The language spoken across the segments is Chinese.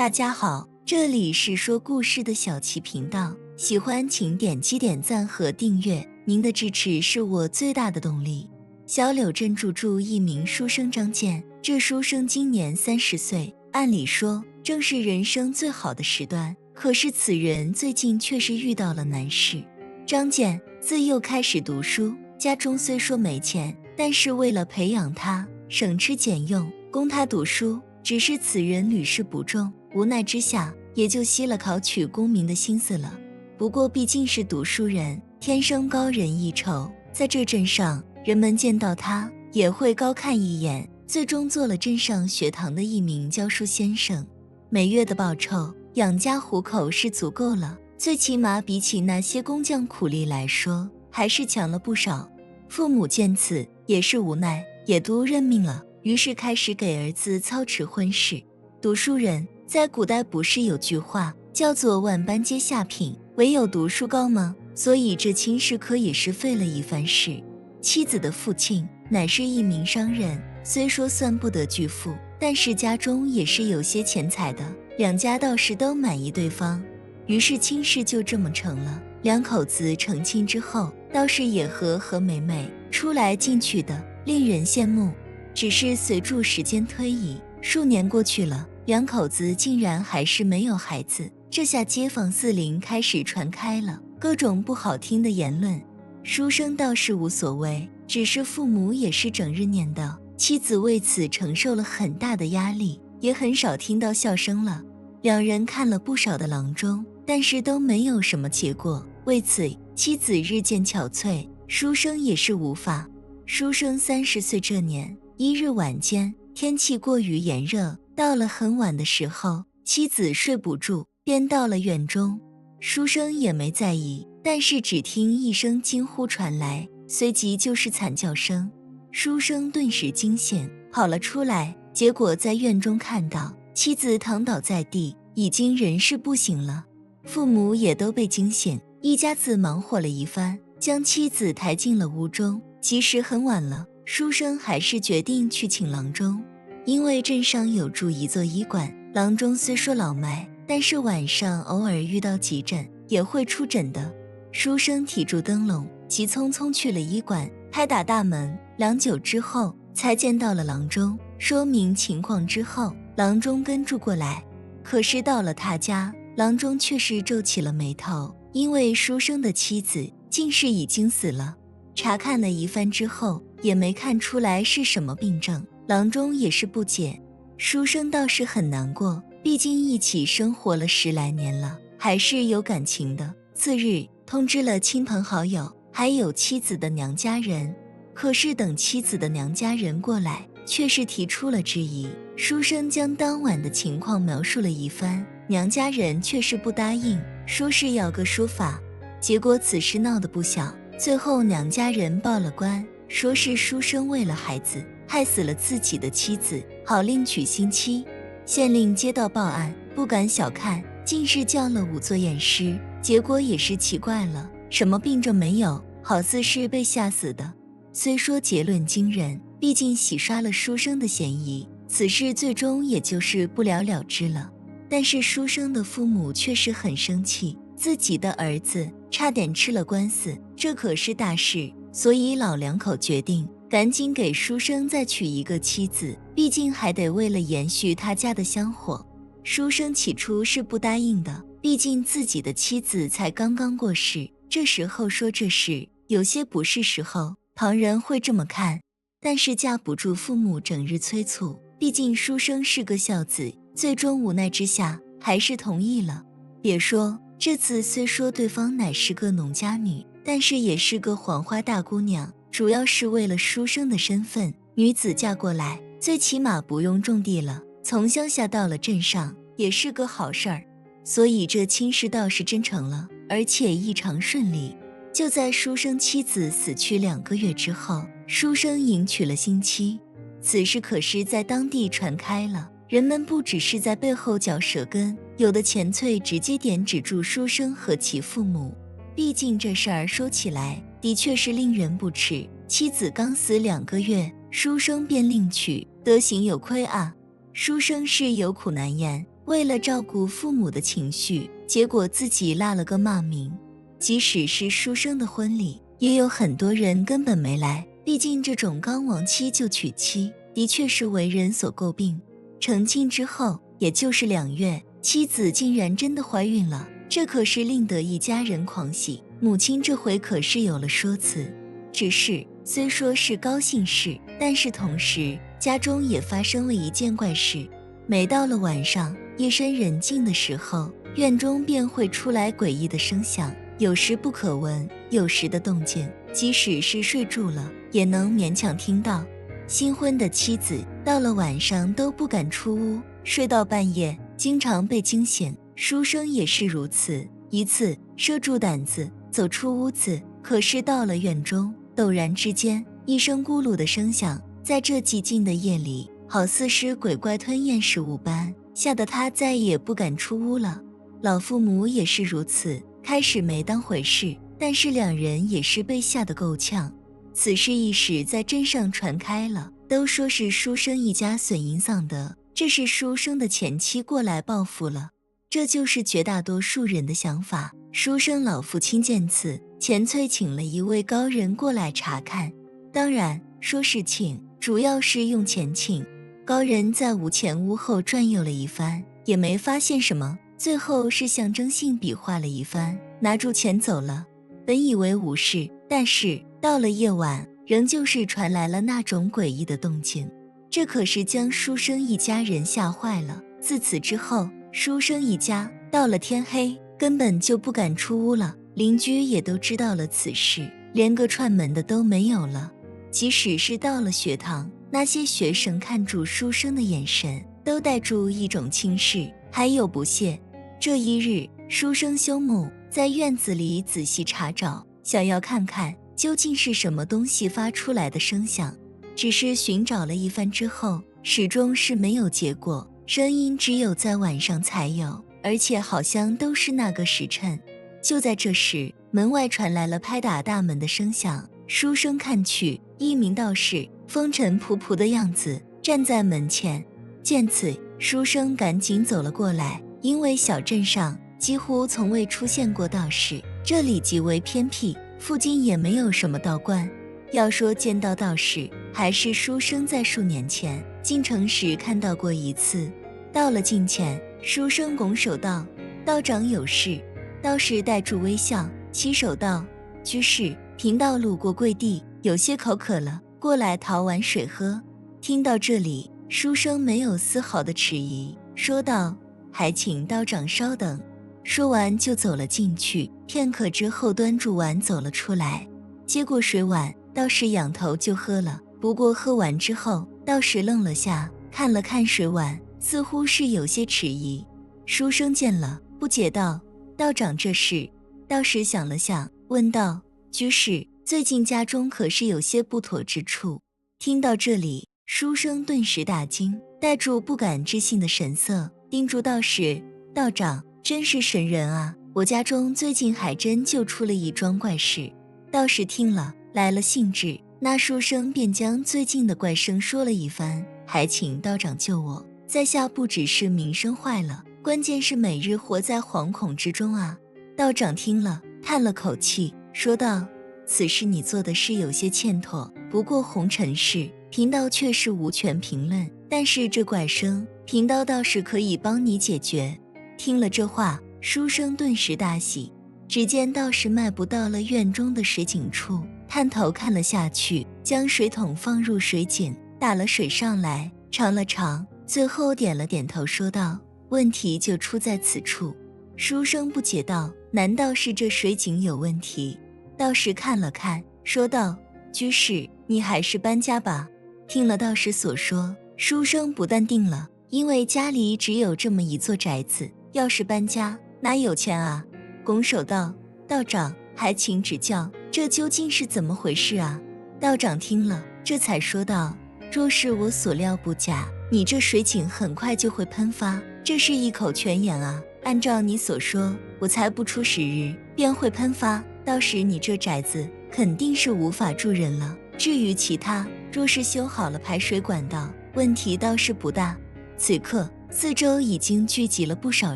大家好，这里是说故事的小琪频道，喜欢请点击点赞和订阅，您的支持是我最大的动力。小柳镇著一名书生张健，这书生今年30岁，按理说正是人生最好的时段，可是此人最近却是遇到了难事。张健自幼开始读书，家中虽说没钱，但是为了培养他，省吃俭用，供他读书。只是此人屡试不中，无奈之下，也就息了考取功名的心思了。不过毕竟是读书人，天生高人一筹，在这镇上，人们见到他也会高看一眼，最终做了镇上学堂的一名教书先生。每月的报酬养家糊口是足够了，最起码比起那些工匠苦力来说，还是强了不少。父母见此也是无奈，也都认命了。于是开始给儿子操持婚事。读书人在古代不是有句话叫做万般皆下品，唯有读书高吗？所以这亲事可也是费了一番事。妻子的父亲乃是一名商人，虽说算不得巨富，但是家中也是有些钱财的，两家倒是都满意对方，于是亲事就这么成了。两口子成亲之后，倒是也和和美美，出来进去的，令人羡慕。只是随着时间推移，数年过去了，两口子竟然还是没有孩子。这下街坊四邻开始传开了各种不好听的言论。书生倒是无所谓，只是父母也是整日念叨，妻子为此承受了很大的压力，也很少听到笑声了。两人看了不少的郎中，但是都没有什么结果，为此妻子日渐憔悴，书生也是无法。书生30岁这年，一日晚间，天气过于炎热，到了很晚的时候，妻子睡不住，便到了院中。书生也没在意，但是只听一声惊呼传来，随即就是惨叫声。书生顿时惊醒，跑了出来，结果在院中看到妻子躺倒在地，已经人事不省了。父母也都被惊醒，一家子忙活了一番，将妻子抬进了屋中。其实很晚了，书生还是决定去请郎中，因为镇上有住一座医馆，郎中虽说老迈，但是晚上偶尔遇到急诊也会出诊的。书生提住灯笼，急匆匆去了医馆，拍打大门，良久之后才见到了郎中，说明情况之后，郎中跟住过来。可是到了他家，郎中却是皱起了眉头，因为书生的妻子竟是已经死了。查看了一番之后，也没看出来是什么病症，郎中也是不解。书生倒是很难过，毕竟一起生活了10来年了，还是有感情的。次日通知了亲朋好友，还有妻子的娘家人。可是等妻子的娘家人过来，却是提出了质疑。书生将当晚的情况描述了一番，娘家人却是不答应，说是要个说法。结果此事闹得不小，最后娘家人报了官，说是书生为了孩子害死了自己的妻子，好另娶新妻。县令接到报案，不敢小看，竟是叫了5座验尸，结果也是奇怪了，什么病症没有，好似是被吓死的。虽说结论惊人，毕竟洗刷了书生的嫌疑，此事最终也就是不了了之了。但是书生的父母却是很生气，自己的儿子差点吃了官司，这可是大事，所以老两口决定赶紧给书生再娶一个妻子，毕竟还得为了延续他家的香火。书生起初是不答应的，毕竟自己的妻子才刚刚过世，这时候说这事有些不是时候，旁人会这么看。但是架不住父母整日催促，毕竟书生是个孝子，最终无奈之下还是同意了。别说这次虽说对方乃是个农家女，但是也是个黄花大姑娘，主要是为了书生的身份，女子嫁过来最起码不用种地了，从乡下到了镇上也是个好事儿，所以这亲事倒是真成了，而且异常顺利。就在书生妻子死去2个月之后，书生迎娶了新妻。此事可是在当地传开了，人们不只是在背后嚼舌根，有的前粹直接点指住书生和其父母。毕竟这事儿说起来的确是令人不齿，妻子刚死2个月，书生便另娶，德行有亏啊。书生是有苦难言，为了照顾父母的情绪，结果自己落了个骂名。即使是书生的婚礼，也有很多人根本没来，毕竟这种刚亡妻就娶妻，的确是为人所诟病。成亲之后，也就是2月，妻子竟然真的怀孕了，这可是令得一家人狂喜。母亲这回可是有了说辞。只是虽说是高兴事，但是同时家中也发生了一件怪事。每到了晚上，夜深人静的时候，院中便会出来诡异的声响，有时不可闻，有时的动静，即使是睡住了，也能勉强听到。新婚的妻子到了晚上都不敢出屋，睡到半夜，经常被惊醒。书生也是如此，一次摄住胆子走出屋子，可是到了院中，陡然之间，一声咕噜的声响，在这寂静的夜里，好似是鬼怪吞咽食物般，吓得他再也不敢出屋了。老父母也是如此，开始没当回事，但是2人也是被吓得够呛。此事一时在镇上传开了，都说是书生一家损阴丧德，这是书生的前妻过来报复了。这就是绝大多数人的想法。书生老父亲见此，前催请了一位高人过来查看。当然说是请，主要是用钱请。高人在屋前屋后转悠了一番，也没发现什么，最后是象征性比划了一番，拿住钱走了。本以为无事，但是到了夜晚，仍旧是传来了那种诡异的动静，这可是将书生一家人吓坏了。自此之后，书生一家到了天黑，根本就不敢出屋了。邻居也都知道了此事，连个串门的都没有了。即使是到了学堂，那些学生看住书生的眼神，都带住一种轻视，还有不屑。这一日，书生休沐在院子里仔细查找，想要看看究竟是什么东西发出来的声响。只是寻找了一番之后，始终是没有结果，声音只有在晚上才有，而且好像都是那个时辰。就在这时，门外传来了拍打大门的声响。书生看去，一名道士风尘仆仆的样子站在门前。见此，书生赶紧走了过来，因为小镇上几乎从未出现过道士，这里极为偏僻，附近也没有什么道观。要说见到道士，还是书生在数年前进城时看到过一次。到了近前，书生拱手道：“道长有事。”道士带住微笑，起手道：“居士，贫道路过贵地，有些口渴了，过来讨碗水喝。”听到这里，书生没有丝毫的迟疑，说道：“还请道长稍等。”说完就走了进去，片刻之后端住碗走了出来，接过水碗，道士仰头就喝了。不过喝完之后，道士愣了下，看了看水碗，似乎是有些迟疑。书生见了，不解道：“道长这事？”道士想了想，问道：“居士，最近家中可是有些不妥之处？”听到这里，书生顿时大惊，带住不敢置信的神色，叮嘱道士：“道长，真是神人啊！我家中最近还真就出了一桩怪事。”道士听了，来了兴致，那书生便将最近的怪声说了一番，还请道长救我。在下不只是名声坏了，关键是每日活在惶恐之中啊！道长听了，叹了口气，说道：“此事你做的是有些欠妥，不过红尘事，贫道确实无权评论。但是这怪声，贫道倒是可以帮你解决。”听了这话，书生顿时大喜。只见道士迈步到了院中的水井处，探头看了下去，将水桶放入水井，打了水上来，尝了尝，最后点了点头，说道：“问题就出在此处。”书生不解道：“难道是这水井有问题？”道士看了看，说道：“居士，你还是搬家吧。”听了道士所说，书生不淡定了，因为家里只有这么一座宅子，要是搬家，哪有钱啊？拱手道：“道长，还请指教，这究竟是怎么回事啊？”道长听了，这才说道：“若是我所料不假，你这水井很快就会喷发，这是一口泉眼啊！按照你所说，我才不出10日便会喷发，到时你这宅子肯定是无法住人了。至于其他，若是修好了排水管道，问题倒是不大。”此刻四周已经聚集了不少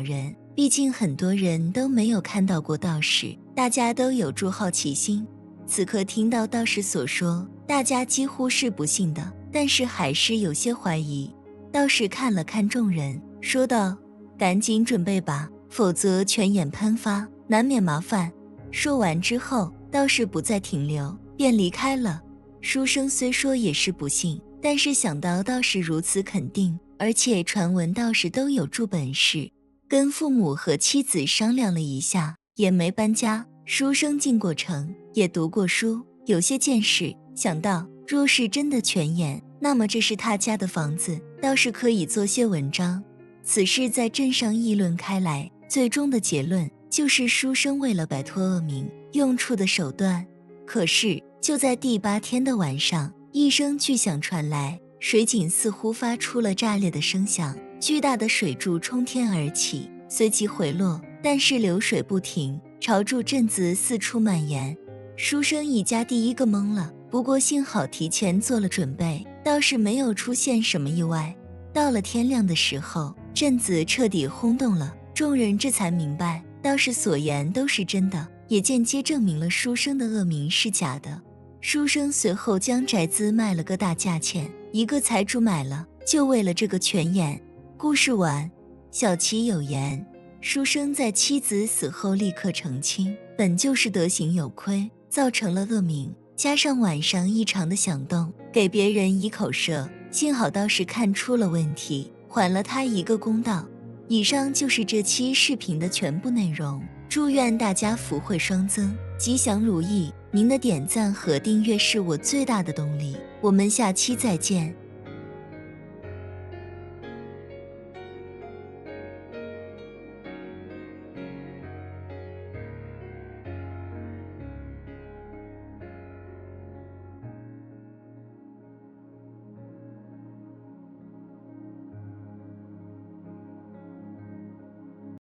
人，毕竟很多人都没有看到过道士，大家都有助好奇心。此刻听到道士所说，大家几乎是不信的，但是还是有些怀疑。道士看了看众人，说道：“赶紧准备吧，否则泉眼喷发，难免麻烦。”说完之后，道士不再停留，便离开了。书生虽说也是不信，但是想到道士如此肯定，而且传闻道士都有助本事，跟父母和妻子商量了一下，也没搬家。书生进过城，也读过书，有些见识，想到若是真的泉眼，那么这是他家的房子，倒是可以做些文章。此事在镇上议论开来，最终的结论就是书生为了摆脱恶名，用出的手段。可是就在第8天的晚上，一声巨响传来，水井似乎发出了炸裂的声响，巨大的水柱冲天而起，随即回落，但是流水不停，朝住镇子四处蔓延。书生一家第一个懵了，不过幸好提前做了准备，倒是没有出现什么意外。到了天亮的时候，镇子彻底轰动了，众人这才明白道士所言都是真的，也间接证明了书生的恶名是假的。书生随后将宅子卖了个大价钱，一个财主买了，就为了这个泉眼。故事完。小琪有言，书生在妻子死后立刻澄清，本就是德行有亏，造成了恶名，加上晚上异常的响动，给别人以口舌，幸好道士看出了问题，还了他一个公道。以上就是这期视频的全部内容，祝愿大家福慧双增，吉祥如意。您的点赞和订阅是我最大的动力，我们下期再见。